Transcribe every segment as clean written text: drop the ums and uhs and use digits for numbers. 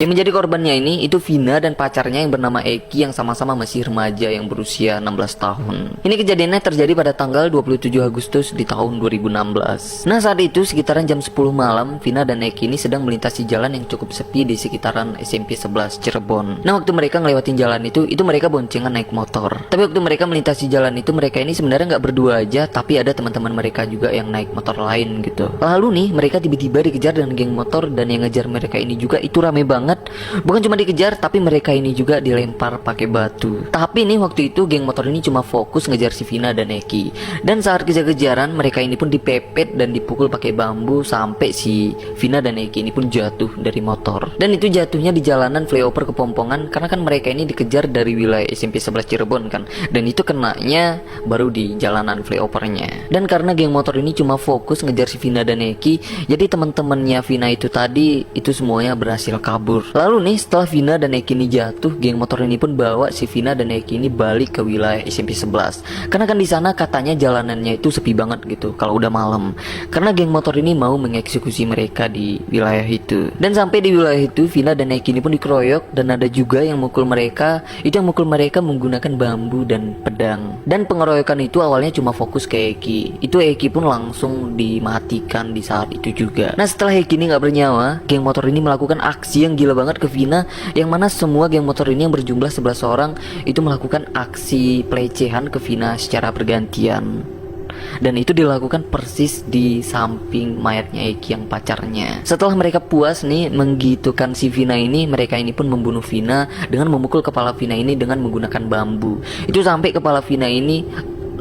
Yang menjadi korbannya ini itu Vina dan pacarnya yang bernama Eki yang sama-sama masih remaja yang berusia 16 tahun. Ini kejadiannya terjadi pada tanggal 27 Agustus di tahun 2016. Nah, saat itu sekitaran jam 10 malam, Vina dan Eki ini sedang melintasi jalan yang cukup sepi di sekitaran SMP 11 Cirebon. Nah, waktu mereka ngelewatin jalan itu mereka boncengan naik motor. Tapi waktu mereka melintasi jalan itu mereka ini sebenarnya nggak berdua aja, tapi ada teman-teman mereka juga yang naik motor lain gitu. Lalu nih mereka tiba-tiba dikejar dengan geng motor, dan yang ngejar mereka ini juga itu rame banget. Bukan cuma dikejar, tapi mereka ini juga dilempar pakai batu. Tapi nih waktu itu geng motor ini cuma fokus ngejar si Vina dan Eki. Dan saat kejar-kejaran mereka ini pun dipepet dan dipukul pakai bambu sampai si Vina dan Eki ini pun jatuh dari motor. Dan itu jatuhnya di jalanan flyover Kepompongan, karena kan mereka ini dikejar dari wilayah SMP 11 Cirebon kan. Dan itu kenanya baru di jalanan flyovernya. Dan karena geng motor ini cuma fokus ngejar si Vina dan Eki, jadi teman-temannya Vina itu tadi itu semuanya berhasil kabur. Lalu nih setelah Vina dan Eki ini jatuh, geng motor ini pun bawa si Vina dan Eki ini balik ke wilayah SMP 11. Karena kan di sana katanya jalanannya itu sepi banget gitu kalau udah malam. Karena geng motor ini mau mengeksekusi mereka di wilayah itu. Dan sampai di wilayah itu Vina dan Eki ini pun dikeroyok, dan ada juga yang mukul mereka. Itu yang mukul mereka menggunakan bambu dan pedang. Dan pengeroyokan itu awalnya cuma fokus ke Eki. Itu Eki pun langsung dimatikan di saat itu juga. Nah, setelah Eki ini nggak bernyawa, geng motor ini melakukan aksi yang gila banget ke Vina, yang mana semua geng motor ini yang berjumlah 11 orang itu melakukan aksi pelecehan ke Vina secara bergantian. Dan itu dilakukan persis di samping mayatnya Eki yang pacarnya. Setelah mereka puas nih menggitukan si Vina ini, mereka ini pun membunuh Vina dengan memukul kepala Vina ini dengan menggunakan bambu. Itu sampai kepala Vina ini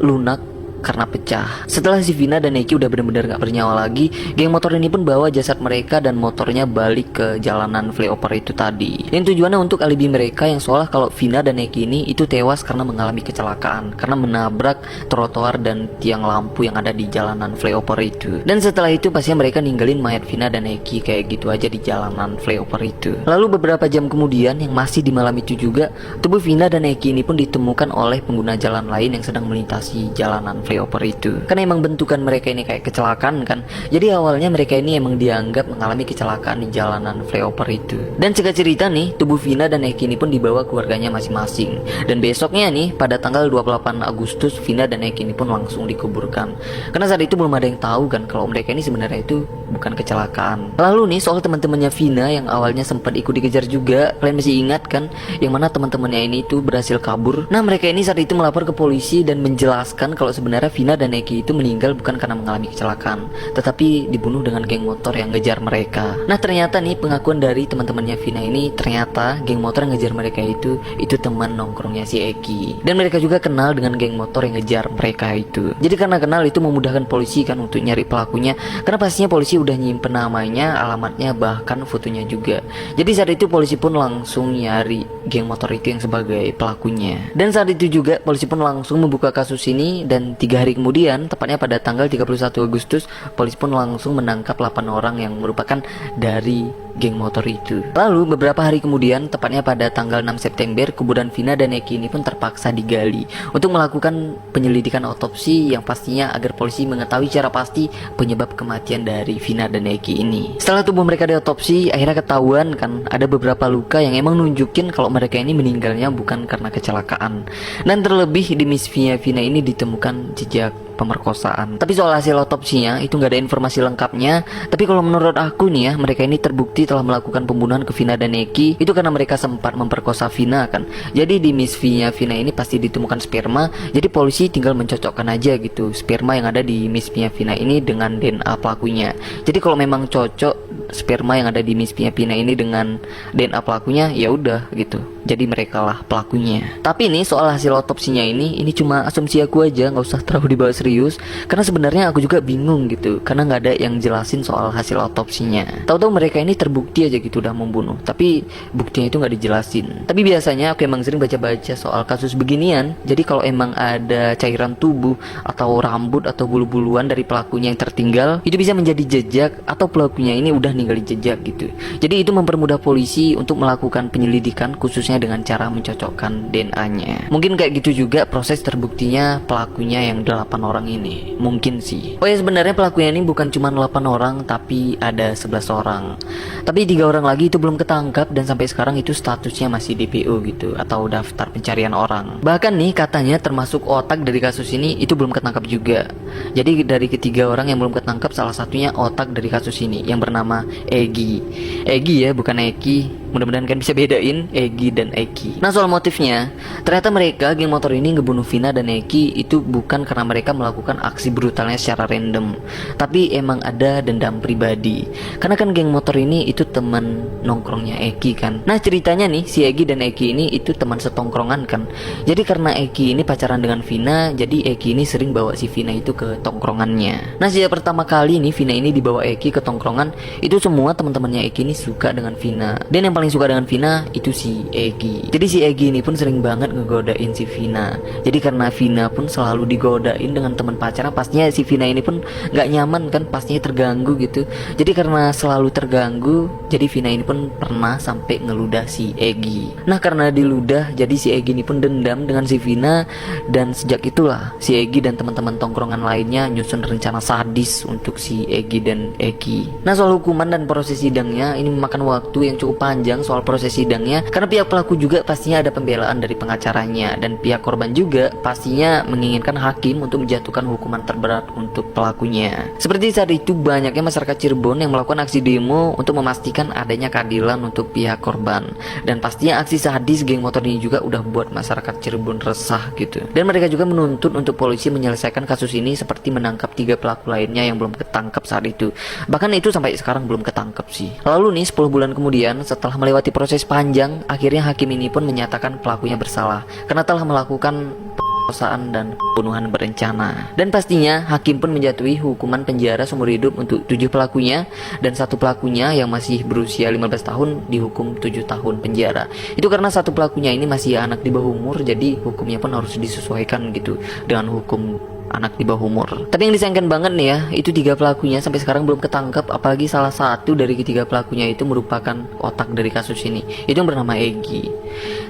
lunak karena pecah. Setelah si Vina dan Eki udah benar-benar gak bernyawa lagi, geng motor ini pun bawa jasad mereka dan motornya balik ke jalanan flyover itu tadi. Yang tujuannya untuk alibi mereka yang seolah kalau Vina dan Eki ini itu tewas karena mengalami kecelakaan, karena menabrak trotoar dan tiang lampu yang ada di jalanan flyover itu. Dan setelah itu pastinya mereka ninggalin mayat Vina dan Eki kayak gitu aja di jalanan flyover itu. Lalu beberapa jam kemudian, yang masih di malam itu juga, tubuh Vina dan Eki ini pun ditemukan oleh pengguna jalan lain yang sedang melintasi jalanan flyover itu. Karena emang bentukan mereka ini kayak kecelakaan kan. Jadi awalnya mereka ini emang dianggap mengalami kecelakaan di jalanan flyover itu. Dan singkat cerita nih, tubuh Vina dan Eki ini pun dibawa keluarganya masing-masing. Dan besoknya nih, pada tanggal 28 Agustus, Vina dan Eki ini pun langsung dikuburkan. Karena saat itu belum ada yang tahu kan kalau mereka ini sebenarnya itu bukan kecelakaan. Lalu nih soal teman-temannya Vina yang awalnya sempat ikut dikejar juga, kalian masih ingat kan? Yang mana teman-temannya ini itu berhasil kabur. Nah, mereka ini saat itu melapor ke polisi dan menjelaskan kalau sebenarnya Vina dan Eki itu meninggal bukan karena mengalami kecelakaan, tetapi dibunuh dengan geng motor yang ngejar mereka. Nah, ternyata nih pengakuan dari teman-temannya Vina ini, ternyata geng motor yang ngejar mereka itu teman nongkrongnya si Eki. Dan mereka juga kenal dengan geng motor yang ngejar mereka itu. Jadi karena kenal itu memudahkan polisi kan untuk nyari pelakunya, karena pastinya polisi udah nyimpen namanya, alamatnya, bahkan fotonya juga. Jadi saat itu polisi pun langsung nyari geng motor itu yang sebagai pelakunya. Dan saat itu juga polisi pun langsung membuka kasus ini, dan 3 hari kemudian, tepatnya pada tanggal 31 Agustus, polisi pun langsung menangkap 8 orang yang merupakan dari geng motor itu. Lalu beberapa hari kemudian, tepatnya pada tanggal 6 September, kuburan Vina dan Eki ini pun terpaksa digali untuk melakukan penyelidikan otopsi yang pastinya agar polisi mengetahui secara pasti penyebab kematian dari Vina dan Eki ini. Setelah tubuh mereka diotopsi, akhirnya ketahuan kan ada beberapa luka yang emang nunjukin kalau mereka ini meninggalnya bukan karena kecelakaan. Dan terlebih di Miss Vina ini ditemukan jejak pemerkosaan. Tapi soal hasil otopsinya itu nggak ada informasi lengkapnya. Tapi kalau menurut aku nih ya, mereka ini terbukti telah melakukan pembunuhan ke Vina dan Eki itu karena mereka sempat memperkosa Vina kan. Jadi di Miss Vina ini pasti ditemukan sperma. Jadi polisi tinggal mencocokkan aja gitu sperma yang ada di Miss Vina ini dengan DNA pelakunya. Jadi kalau memang cocok sperma yang ada di Miss Vina ini dengan DNA pelakunya, ya udah gitu. Jadi mereka lah pelakunya. Tapi nih soal hasil otopsinya ini cuma asumsi aku aja, nggak usah terlalu dibawa serius. Karena sebenarnya aku juga bingung gitu, karena nggak ada yang jelasin soal hasil otopsinya. Tahu-tahu mereka ini terbukti aja gitu udah membunuh, tapi buktinya itu nggak dijelasin. Tapi biasanya aku emang sering baca-baca soal kasus beginian. Jadi kalau emang ada cairan tubuh atau rambut atau bulu-buluan dari pelakunya yang tertinggal, itu bisa menjadi jejak atau pelakunya ini udah ninggalin jejak gitu. Jadi itu mempermudah polisi untuk melakukan penyelidikan khususnya kasusnya dengan cara mencocokkan DNA-nya. Mungkin kayak gitu juga proses terbuktinya pelakunya yang 8 orang ini. Mungkin sih. Oh ya, sebenarnya pelakunya ini bukan cuma 8 orang, tapi ada 11 orang. Tapi 3 orang lagi itu belum ketangkap dan sampai sekarang itu statusnya masih DPO gitu, atau daftar pencarian orang. Bahkan nih katanya termasuk otak dari kasus ini itu belum ketangkap juga. Jadi dari ketiga orang yang belum ketangkap, salah satunya otak dari kasus ini yang bernama Egy. Egy ya, bukan Eki. Mudah-mudahan kan bisa bedain Egy dan Eki. Nah, soal motifnya, ternyata mereka geng motor ini ngebunuh Vina dan Eki itu bukan karena mereka melakukan aksi brutalnya secara random, tapi emang ada dendam pribadi. Karena kan geng motor ini itu teman nongkrongnya Eki kan. Nah, ceritanya nih si Egy dan Eki ini itu teman setongkrongan kan. Jadi karena Eki ini pacaran dengan Vina, jadi Eki ini sering bawa si Vina itu ke tongkrongannya. Nah, sejak pertama kali nih Vina ini dibawa Eki ke tongkrongan, itu semua teman-temannya Eki ini suka dengan Vina. Dan yang paling suka dengan Vina itu si Egy. Jadi si Egy ini pun sering banget ngegodain si Vina. Jadi karena Vina pun selalu digodain dengan teman pacarnya, pastinya si Vina ini pun nggak nyaman kan, pastinya terganggu gitu. Jadi karena selalu terganggu, jadi Vina ini pun pernah sampai ngeludah si Egy. Nah, karena diludah, jadi si Egy ini pun dendam dengan si Vina, dan sejak itulah si Egy dan teman-teman tongkrongan lainnya nyusun rencana sadis untuk si Egy dan Eki. Nah, soal hukuman dan proses sidangnya ini memakan waktu yang cukup panjang soal proses sidangnya, karena pihak pelaku juga pastinya ada pembelaan dari pengacaranya, dan pihak korban juga pastinya menginginkan hakim untuk menjatuhkan hukuman terberat untuk pelakunya. Seperti saat itu banyaknya masyarakat Cirebon yang melakukan aksi demo untuk memastikan adanya keadilan untuk pihak korban, dan pastinya aksi sadis geng motor ini juga udah buat masyarakat Cirebon resah gitu. Dan mereka juga menuntut untuk polisi menyelesaikan kasus ini seperti menangkap 3 pelaku lainnya yang belum ketangkap saat itu. Bahkan itu sampai sekarang belum ketangkap sih. Lalu nih 10 bulan kemudian, setelah melewati proses panjang, akhirnya hakim ini pun menyatakan pelakunya bersalah karena telah melakukan perkosaan dan pembunuhan berencana. Dan pastinya hakim pun menjatuhi hukuman penjara seumur hidup untuk 7 pelakunya, dan 1 pelakunya yang masih berusia 15 tahun dihukum 7 tahun penjara. Itu karena 1 pelakunya ini masih anak di bawah umur, jadi hukumnya pun harus disesuaikan gitu dengan hukum anak di bawah umur. Tapi yang disayangkan banget nih ya, itu 3 pelakunya sampai sekarang belum ketangkap, apalagi salah satu dari ketiga pelakunya itu merupakan otak dari kasus ini, itu yang bernama Egy.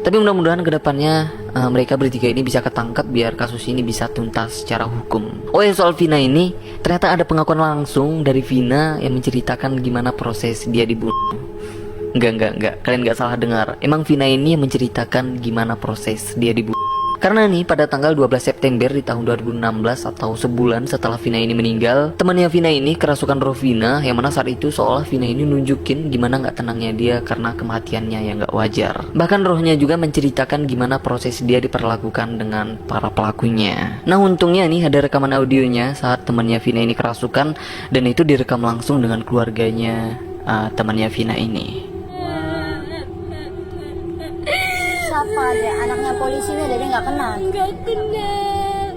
Tapi mudah-mudahan kedepannya mereka bertiga ini bisa ketangkap biar kasus ini bisa tuntas secara hukum. Oh ya, soal Vina ini, ternyata ada pengakuan langsung dari Vina yang menceritakan gimana proses dia dibunuh. Enggak, kalian nggak salah dengar. Emang Vina ini yang menceritakan gimana proses dia dibunuh. Karena nih pada tanggal 12 September di tahun 2016 atau sebulan setelah Vina ini meninggal, temannya Vina ini kerasukan roh Vina, yang mana saat itu seolah Vina ini nunjukin gimana nggak tenangnya dia karena kematiannya yang nggak wajar. Bahkan rohnya juga menceritakan gimana proses dia diperlakukan dengan para pelakunya. Nah, untungnya nih ada rekaman audionya saat temannya Vina ini kerasukan, dan itu direkam langsung dengan keluarganya temannya Vina ini. Siapa dia? Anaknya polisi ini Dede nggak kenal? Nggak kenal.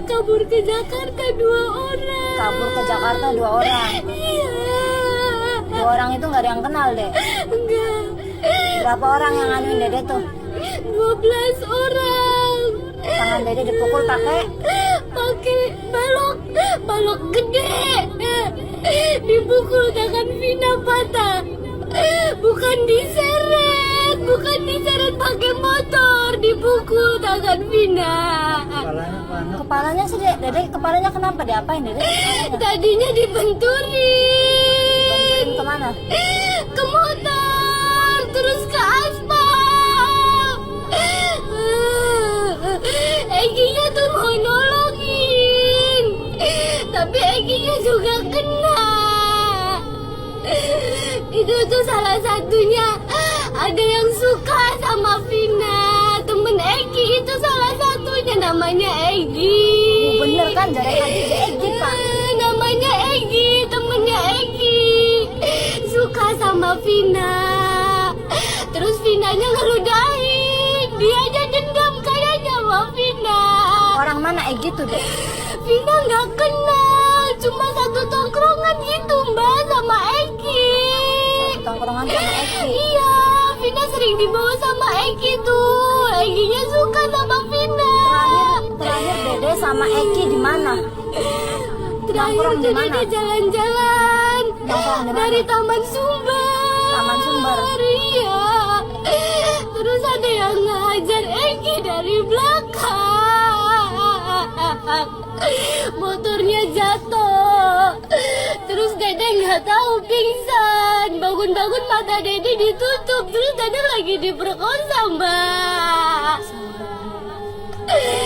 Kabur ke Jakarta 2 orang. Kabur ke Jakarta 2 orang. Iya. 2 orang itu nggak ada yang kenal deh. Enggak. Berapa orang yang nganuin Dede tuh? 12 orang. Tangan Dede dipukul pakai balok gede. Dipukul tangan Vina patah. Bukan diseret pakai motor, dipukul tangan Vina. Kepalanya sih Dede, kepalanya kenapa? Diapain Dede? Tadinya dibenturin. Kemana? Ke motor, terus ke aspal. Eginya tuh mau nolongin, tapi Eginya juga kena. Itu tuh salah satunya ada yang suka sama Vina. Temen Egy itu salah satunya, namanya Egy. Bener kan, dari hati Egy Pak. Namanya Egy, temennya Egy. Suka sama Vina. Terus Vinanya ngeludahin. Dia aja dendam kayaknya sama Vina. Orang mana Egy tuh deh? Vina nggak kenal, cuma satu tongkrongan gitu Mbak sama Egy. Tongkrongan sama Egy. Iya, Vina sering dibawa sama Egy tuh. Egynya suka sama Vina. Terakhir Dede sama Egy di mana? Terakhir tuh Dede jalan-jalan Nongkrong di mana? dari Taman Sumber. Taman Sumber. Iya. Terus ada Motornya jatuh. Terus Dede nggak tahu pingsan. Bangun-bangun mata Dede ditutup. Terus Dede lagi diperkosa, Mbak.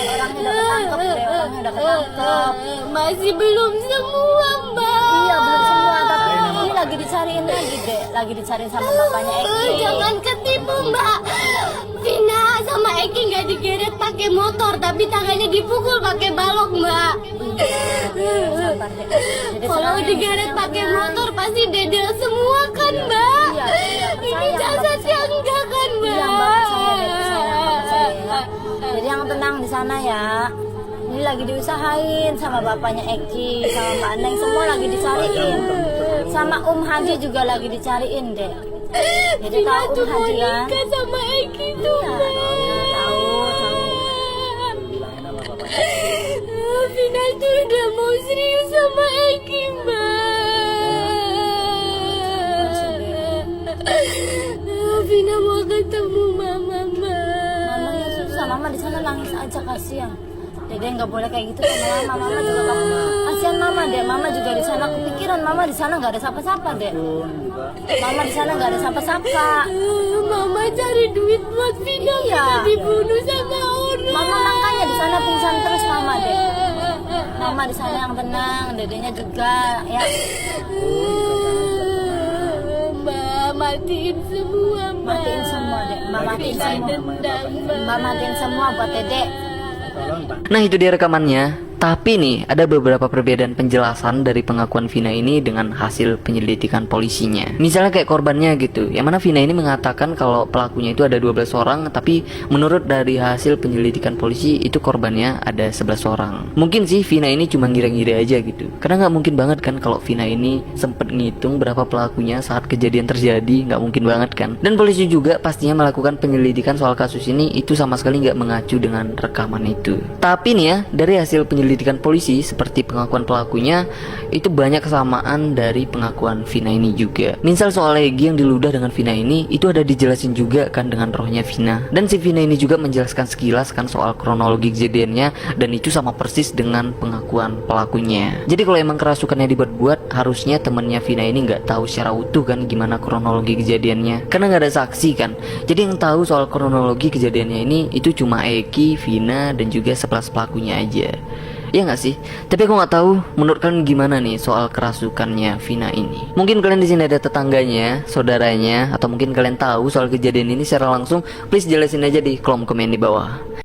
Orangnya udah ketangkep deh, orangnya udah ketangkep. Masih belum semua, Mbak. Iya belum semua, tapi ini lagi dicariin lagi deh, lagi dicariin sama bapaknya Eki. Jangan ketipu, Mbak. Vina sama Eki nggak digeret pakai motor, tapi tangannya dipukul pakai balok, Mbak. Sabar, Dek. Dede Kalau sekarang digeret yang pakai benar. motor pasti dedel semua kan, Mbak? Iya, Ini sayang, jasadnya enggak kan, Mbak? Iya, Mbak percaya deh, sayang, Mbak percaya ya. Jadi yang tenang di sana ya. Ini lagi diusahain sama bapaknya Eki, sama Mbak Neng, semua lagi dicariin. Sama Hadi juga lagi dicariin deh. Jadi Vina tahu tuh mau Hadi kan? nikah sama Eki tuh, Iya, Mbak. tahu. Vina tuh udah mau serius sama Eki, Mbak. Vina mau ketemu mama, Mbak. Mamanya susah, mama di sana nangis aja kasihan. Dede nggak boleh kayak gitu sama mama juga kasihan mama deh. Mama juga di sana kepikiran, mama di sana nggak ada siapa-siapa deh. Mama di sana nggak ada siapa-siapa. Mama cari duit buat Vina, Iya. Vina dibunuh sama orang. Mama makanya di sana pingsan terus mama deh. Mama di sana yang tenang, dedenya juga ya. Mbak, matiin semua, Mbak. Matiin semua deh, Mbak matiin Vina semua. dendam, Mbak matiin semua buat Dede. Nah itu dia rekamannya. Tapi nih ada beberapa perbedaan penjelasan dari pengakuan Vina ini dengan hasil penyelidikan polisinya. Misalnya kayak korbannya gitu, yang mana Vina ini mengatakan kalau pelakunya itu ada 12 orang, tapi menurut dari hasil penyelidikan polisi itu korbannya ada 11 orang. Mungkin sih Vina ini cuma ngira-ngira aja gitu, karena nggak mungkin banget kan kalau Vina ini sempet ngitung berapa pelakunya saat kejadian terjadi, nggak mungkin banget kan. Dan polisi juga pastinya melakukan penyelidikan soal kasus ini itu sama sekali nggak mengacu dengan rekaman itu. Tapi nih ya, dari hasil penyelidikan polisi seperti pengakuan pelakunya itu banyak kesamaan dari pengakuan Vina ini juga. Misal soal Egi yang diludah dengan Vina ini itu ada dijelasin juga kan dengan rohnya Vina. Dan si Vina ini juga menjelaskan sekilas kan soal kronologi kejadiannya, dan itu sama persis dengan pengakuan pelakunya. Jadi kalau emang kerasukannya dibuat-buat, harusnya temennya Vina ini nggak tahu secara utuh kan gimana kronologi kejadiannya, karena nggak ada saksi kan. Jadi yang tahu soal kronologi kejadiannya ini itu cuma Egi, Vina, dan juga 11 pelakunya aja. Ya nggak sih? Tapi aku nggak tahu menurut kalian gimana nih soal kerasukannya Vina ini. Mungkin kalian di sini ada tetangganya, saudaranya, atau mungkin kalian tahu soal kejadian ini secara langsung. Please jelasin aja di kolom komen di bawah.